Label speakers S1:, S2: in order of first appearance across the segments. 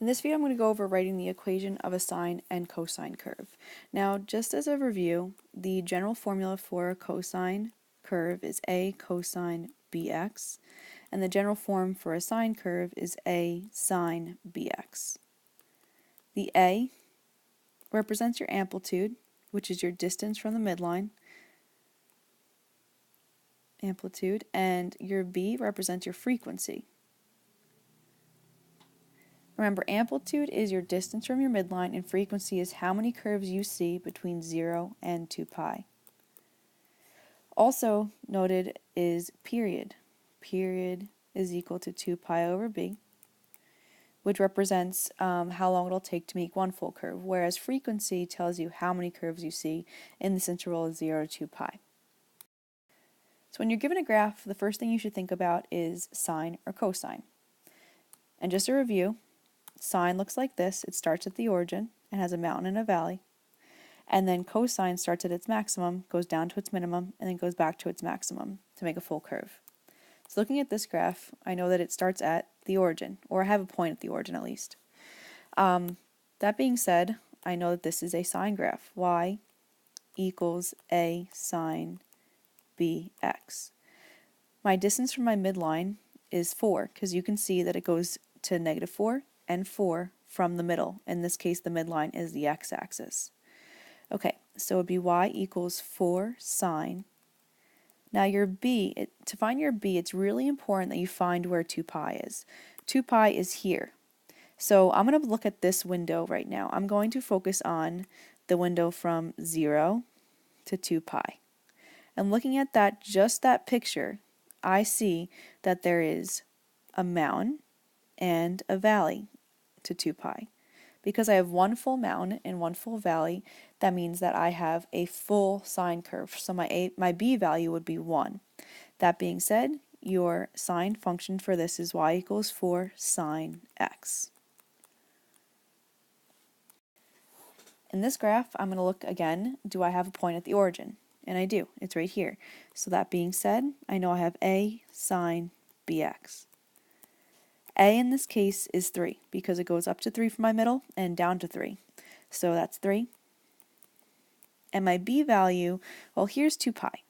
S1: In this video, I'm going to go over writing the equation of a sine and cosine curve. Now, just as a review, the general formula for a cosine curve is a cosine bx, and the general form for a sine curve is a sine bx. The a represents your amplitude, which is your distance from the midline, amplitude, and your b represents your frequency. Remember, amplitude is your distance from your midline, and frequency is how many curves you see between 0 and 2 pi. Also noted is period. Period is equal to 2 pi over b, which represents how long it'll take to make one full curve, whereas frequency tells you how many curves you see in this interval of 0 to 2 pi. So when you're given a graph, the first thing you should think about is sine or cosine. And just a review, sine looks like this. It starts at the origin and has a mountain and a valley. And then cosine starts at its maximum, goes down to its minimum, and then goes back to its maximum to make a full curve. So looking at this graph, I know that it starts at the origin, or I have a point at the origin at least. That being said, I know that this is a sine graph. Y equals a sine bx. My distance from my midline is 4, because you can see that it goes to -4 and 4 from the middle. In this case, the midline is the x-axis. Okay, so it would be y equals 4 sine. Now your b, to find your b, it's really important that you find where 2 pi is. 2 pi is here. So I'm going to look at this window right now. I'm going to focus on the window from 0 to 2 pi. And looking at that, just that picture, I see that there is a mountain and a valley to 2 pi. Because I have one full mountain and one full valley, that means that I have a full sine curve. So my b value would be 1. That being said, your sine function for this is y equals 4 sine x. In this graph, I'm going to look again, do I have a point at the origin? And I do. It's right here. So that being said, I know I have a sine bx. A in this case is 3 because it goes up to 3 from my middle and down to 3. So that's 3. And my b value, well, here's 2 pi.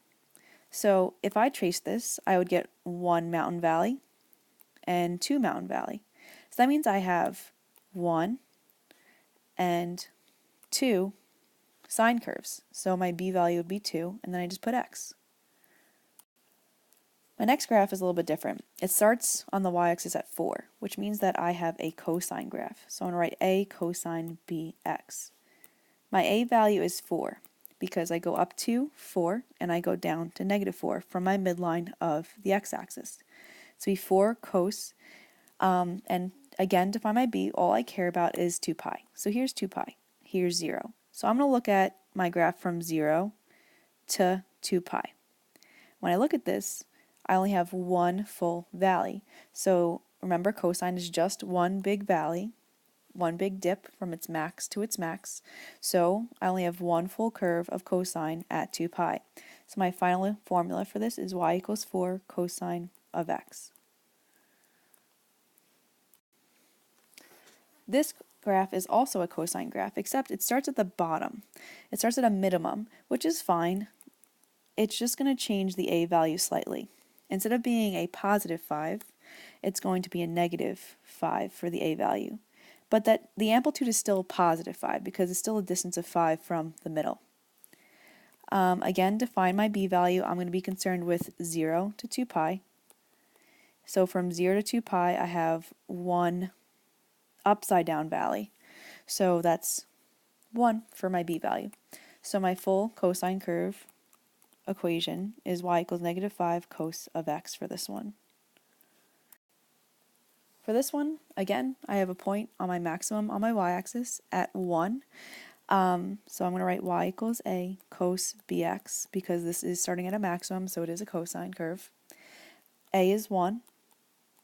S1: So if I trace this, I would get 1 mountain valley and 2 mountain valley. So that means I have 1 and 2 sine curves. So my b value would be 2, and then I just put x. My next graph is a little bit different. It starts on the y-axis at 4, which means that I have a cosine graph. So I'm going to write a cosine bx. My a value is 4 because I go up to 4 and I go down to -4 from my midline of the x-axis. So be 4 cos, and again, to find my b, all I care about is 2 pi. So here's 2 pi, here's 0. So I'm going to look at my graph from 0 to 2 pi. When I look at this, I only have one full valley. So remember, cosine is just one big valley, one big dip from its max to its max. So I only have one full curve of cosine at 2 pi. So my final formula for this is y equals 4 cosine of x. This graph is also a cosine graph, except it starts at the bottom. It starts at a minimum, which is fine. It's just going to change the a value slightly. Instead of being a positive 5, it's going to be a -5 for the a value. But that the amplitude is still positive 5 because it's still a distance of 5 from the middle. Again, to find my b value, I'm going to be concerned with 0 to 2 pi. So from 0 to 2 pi, I have one upside down valley. So that's 1 for my b value. So my full cosine curve equation is y equals -5 cos of x for this one. For this one, again, I have a point on my maximum on my y-axis at 1. So I'm going to write y equals a cos bx because this is starting at a maximum, so it is a cosine curve. A is 1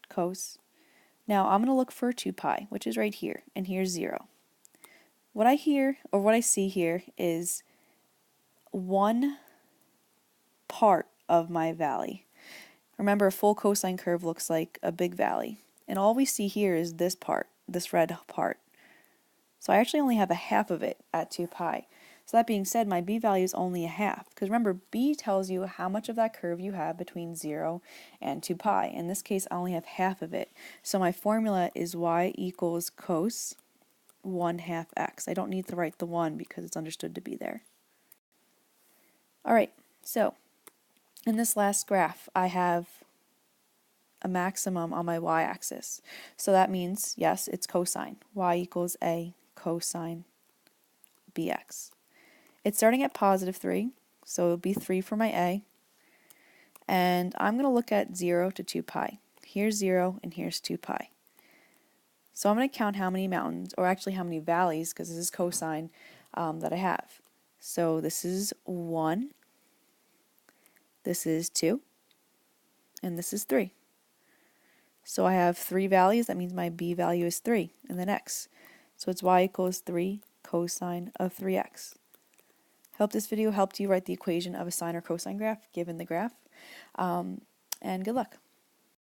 S1: cos. Now I'm going to look for 2 pi, which is right here, and here's 0. What I see here is one part of my valley. Remember, a full cosine curve looks like a big valley, and all we see here is this part. this red part. So I actually only have a half of it at 2 pi. So that being said, my b value is only a half, because remember, b tells you how much of that curve you have between 0 and 2 pi. In this case, I only have half of it. So my formula is y equals cos 1/2 x. I don't need to write the 1 because it's understood to be there. Alright, so in this last graph, I have a maximum on my y-axis. So that means, yes, it's cosine. Y equals a cosine bx. It's starting at positive 3, so it'll be 3 for my a. And I'm going to look at 0 to 2 pi. Here's 0 and here's 2 pi. So I'm going to count how many mountains, or actually how many valleys, because this is cosine, that I have. So this is 1, this is 2, and this is 3. So I have 3 valleys, that means my b value is 3, and then x. So it's y equals 3 cosine of 3x. Hope this video helped you write the equation of a sine or cosine graph given the graph, and good luck.